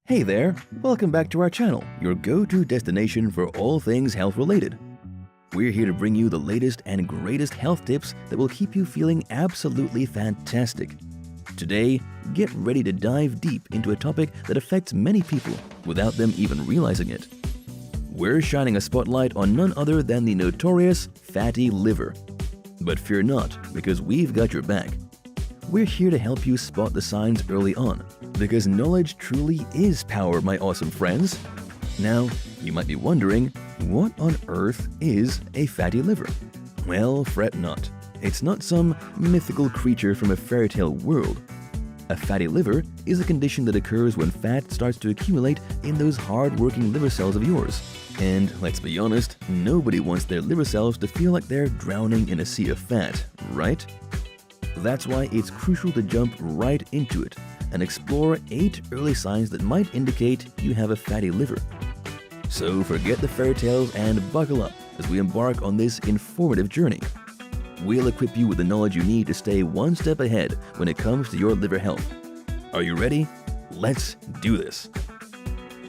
Hey there, welcome back to our channel, your go-to destination for all things health-related. We're here to bring you the latest and greatest health tips that will keep you feeling absolutely fantastic. Today, get ready to dive deep into a topic that affects many people without them even realizing it. We're shining a spotlight on none other than the notorious fatty liver. But fear not, because we've got your back. We're here to help you spot the signs early on, because knowledge truly is power, my awesome friends. Now, you might be wondering, what on earth is a fatty liver? Well, fret not. It's not some mythical creature from a fairy tale world. A fatty liver is a condition that occurs when fat starts to accumulate in those hard-working liver cells of yours. And let's be honest, nobody wants their liver cells to feel like they're drowning in a sea of fat, right? That's why it's crucial to jump right into it and explore 8 early signs that might indicate you have a fatty liver. So forget the fairy tales and buckle up as we embark on this informative journey. We'll equip you with the knowledge you need to stay one step ahead when it comes to your liver health. Are you ready? Let's do this.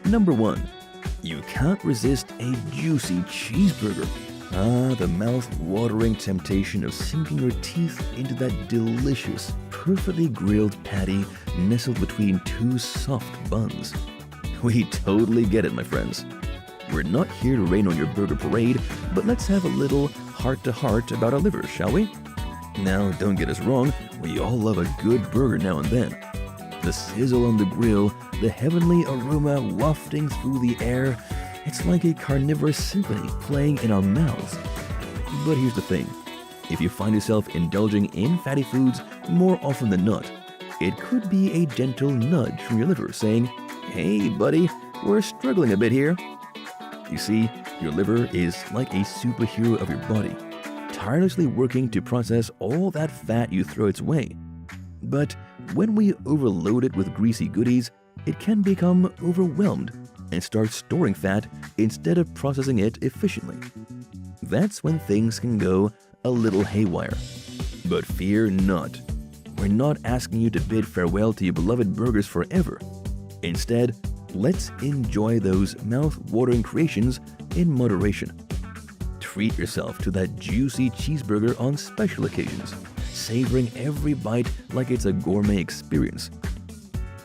Number 1. You can't resist a juicy cheeseburger. The mouth-watering temptation of sinking your teeth into that delicious, perfectly grilled patty nestled between 2 soft buns. We totally get it, my friends. We're not here to rain on your burger parade, but let's have a little heart-to-heart about our livers, shall we? Now, don't get us wrong, we all love a good burger now and then. The sizzle on the grill, the heavenly aroma wafting through the air, it's like a carnivorous symphony playing in our mouths. But here's the thing. If you find yourself indulging in fatty foods more often than not, it could be a gentle nudge from your liver saying, "Hey buddy, we're struggling a bit here." You see, your liver is like a superhero of your body, tirelessly working to process all that fat you throw its way. But when we overload it with greasy goodies, it can become overwhelmed and start storing fat instead of processing it efficiently. That's when things can go a little haywire. But fear not. We're not asking you to bid farewell to your beloved burgers forever. Instead, let's enjoy those mouth-watering creations in moderation. Treat yourself to that juicy cheeseburger on special occasions, savoring every bite like it's a gourmet experience.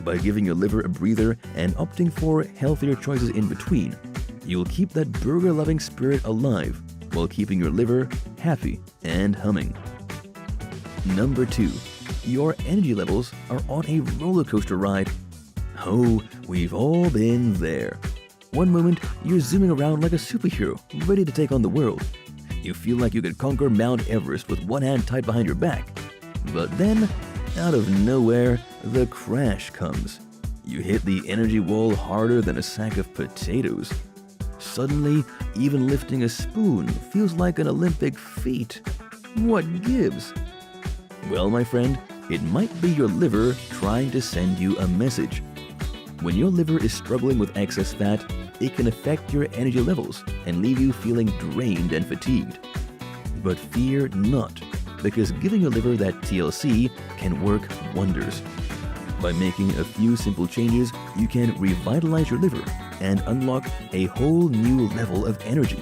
By giving your liver a breather and opting for healthier choices in between, you'll keep that burger-loving spirit alive while keeping your liver happy and humming. Number 2. Your energy levels are on a roller coaster ride. Oh, we've all been there. One moment, you're zooming around like a superhero, ready to take on the world. You feel like you could conquer Mount Everest with one hand tied behind your back. But then, out of nowhere, the crash comes. You hit the energy wall harder than a sack of potatoes. Suddenly, even lifting a spoon feels like an Olympic feat. What gives? Well, my friend, it might be your liver trying to send you a message. When your liver is struggling with excess fat, it can affect your energy levels and leave you feeling drained and fatigued. But fear not, because giving your liver that TLC can work wonders. By making a few simple changes, you can revitalize your liver and unlock a whole new level of energy.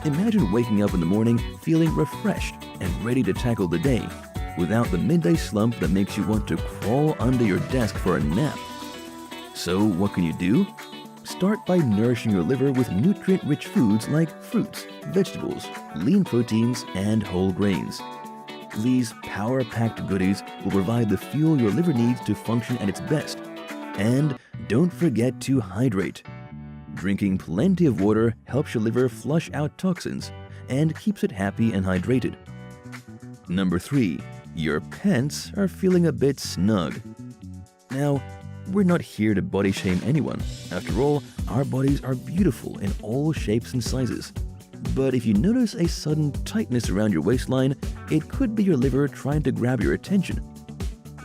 Imagine waking up in the morning feeling refreshed and ready to tackle the day, without the midday slump that makes you want to crawl under your desk for a nap. So what can you do? Start by nourishing your liver with nutrient-rich foods like fruits, vegetables, lean proteins, and whole grains. These power-packed goodies will provide the fuel your liver needs to function at its best. And don't forget to hydrate. Drinking plenty of water helps your liver flush out toxins and keeps it happy and hydrated. Number 3. Your pants are feeling a bit snug. Now, we're not here to body shame anyone. After all, our bodies are beautiful in all shapes and sizes. But if you notice a sudden tightness around your waistline, it could be your liver trying to grab your attention.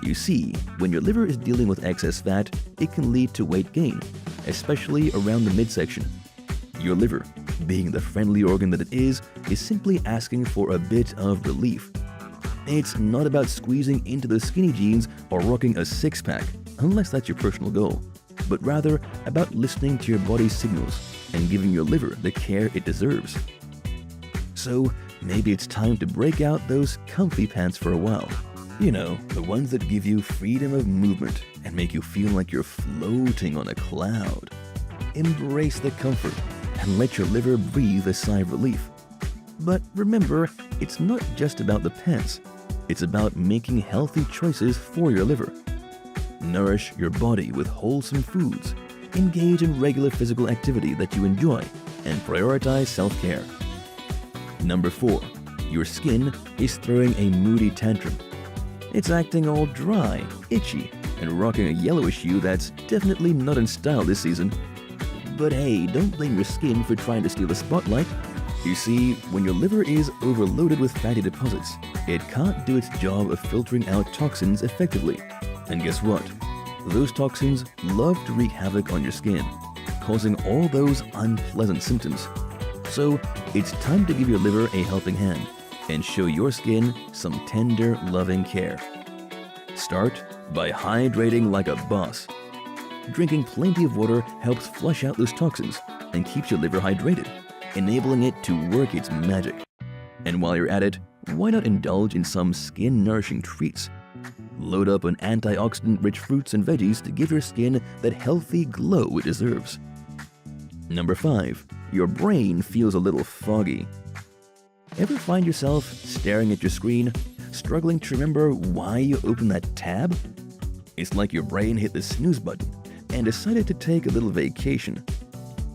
You see, when your liver is dealing with excess fat, it can lead to weight gain, especially around the midsection. Your liver, being the friendly organ that it is simply asking for a bit of relief. It's not about squeezing into the skinny jeans or rocking a six-pack, unless that's your personal goal. but rather about listening to your body's signals and giving your liver the care it deserves. So maybe it's time to break out those comfy pants for a while. You know, the ones that give you freedom of movement and make you feel like you're floating on a cloud. Embrace the comfort and let your liver breathe a sigh of relief. But remember, it's not just about the pants. It's about making healthy choices for your liver. Nourish your body with wholesome foods, engage in regular physical activity that you enjoy, and prioritize self-care. Number 4. Your skin is throwing a moody tantrum. It's acting all dry, itchy, and rocking a yellowish hue that's definitely not in style this season. But hey, don't blame your skin for trying to steal the spotlight. You see, when your liver is overloaded with fatty deposits, it can't do its job of filtering out toxins effectively. And guess what? Those toxins love to wreak havoc on your skin, causing all those unpleasant symptoms. So it's time to give your liver a helping hand and show your skin some tender, loving care. Start by hydrating like a boss. Drinking plenty of water helps flush out those toxins and keeps your liver hydrated, enabling it to work its magic. And while you're at it, why not indulge in some skin-nourishing treats? Load up on antioxidant-rich fruits and veggies to give your skin that healthy glow it deserves. Number 5. Your brain feels a little foggy. Ever find yourself staring at your screen, struggling to remember why you opened that tab? It's like your brain hit the snooze button and decided to take a little vacation.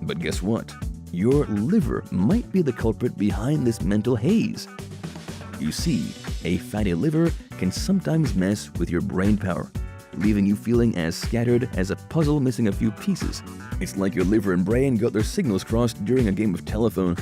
But guess what? Your liver might be the culprit behind this mental haze. You see, a fatty liver can sometimes mess with your brain power, leaving you feeling as scattered as a puzzle missing a few pieces. It's like your liver and brain got their signals crossed during a game of telephone.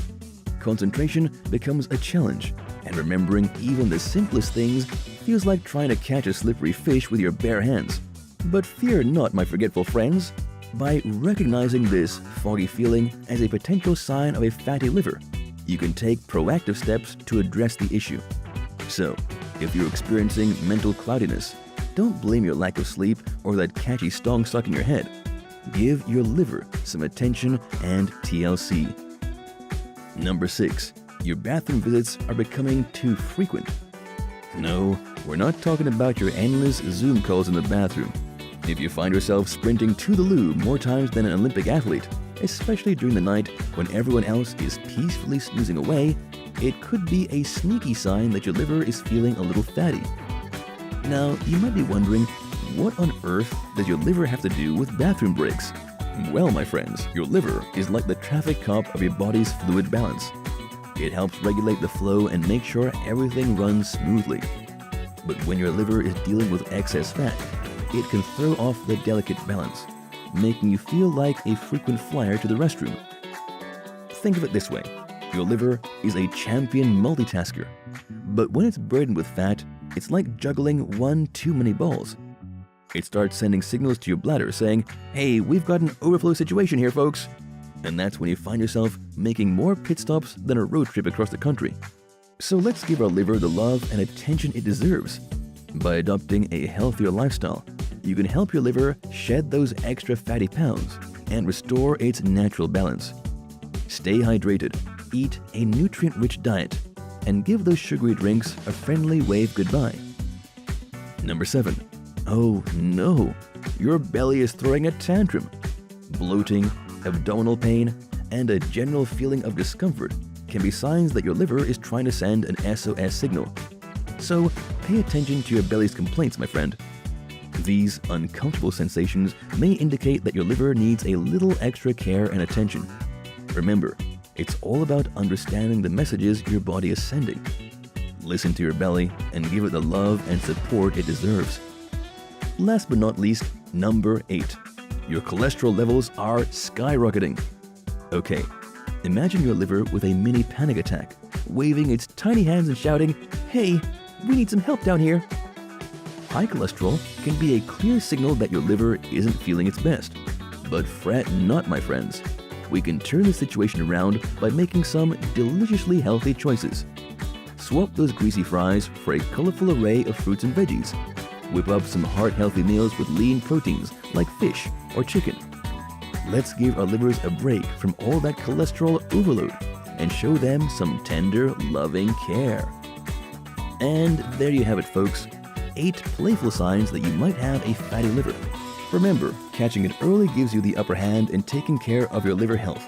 Concentration becomes a challenge, and remembering even the simplest things feels like trying to catch a slippery fish with your bare hands. But fear not, my forgetful friends. By recognizing this foggy feeling as a potential sign of a fatty liver, you can take proactive steps to address the issue. So, if you're experiencing mental cloudiness, don't blame your lack of sleep or that catchy song stuck in your head. Give your liver some attention and TLC. Number 6. Your bathroom visits are becoming too frequent. No, we're not talking about your endless Zoom calls in the bathroom. If you find yourself sprinting to the loo more times than an Olympic athlete, especially during the night when everyone else is peacefully snoozing away, it could be a sneaky sign that your liver is feeling a little fatty. Now, you might be wondering, what on earth does your liver have to do with bathroom breaks? Well, my friends, your liver is like the traffic cop of your body's fluid balance. It helps regulate the flow and make sure everything runs smoothly. But when your liver is dealing with excess fat, it can throw off the delicate balance, making you feel like a frequent flyer to the restroom. Think of it this way. Your liver is a champion multitasker, but when it's burdened with fat, it's like juggling one too many balls. It starts sending signals to your bladder saying, "Hey, we've got an overflow situation here, folks." And that's when you find yourself making more pit stops than a road trip across the country. So let's give our liver the love and attention it deserves. By adopting a healthier lifestyle, you can help your liver shed those extra fatty pounds and restore its natural balance. Stay hydrated, eat a nutrient-rich diet, and give those sugary drinks a friendly wave goodbye. Number 7. Oh no, your belly is throwing a tantrum. Bloating, abdominal pain, and a general feeling of discomfort can be signs that your liver is trying to send an SOS signal. So pay attention to your belly's complaints, my friend. These uncomfortable sensations may indicate that your liver needs a little extra care and attention. Remember, it's all about understanding the messages your body is sending. Listen to your belly and give it the love and support it deserves. Last but not least, number 8. Your cholesterol levels are skyrocketing. Okay, imagine your liver with a mini panic attack, waving its tiny hands and shouting, "Hey, we need some help down here." High cholesterol can be a clear signal that your liver isn't feeling its best. But fret not, my friends. We can turn the situation around by making some deliciously healthy choices. Swap those greasy fries for a colorful array of fruits and veggies. Whip up some heart-healthy meals with lean proteins like fish or chicken. Let's give our livers a break from all that cholesterol overload and show them some tender, loving care. And there you have it, folks. 8 playful signs that you might have a fatty liver. Remember, catching it early gives you the upper hand in taking care of your liver health.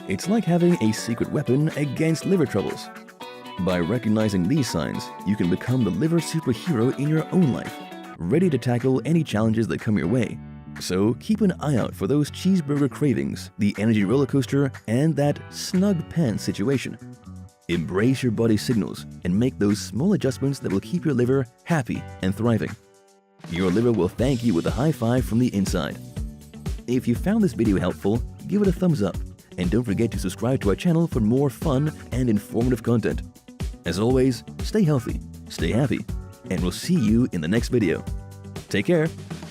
It's like having a secret weapon against liver troubles. By recognizing these signs, you can become the liver superhero in your own life, ready to tackle any challenges that come your way. So keep an eye out for those cheeseburger cravings, the energy roller coaster, and that snug pants situation. Embrace your body's signals and make those small adjustments that will keep your liver happy and thriving. Your liver will thank you with a high five from the inside. If you found this video helpful, give it a thumbs up, and don't forget to subscribe to our channel for more fun and informative content. As always, stay healthy, stay happy, and we'll see you in the next video. Take care.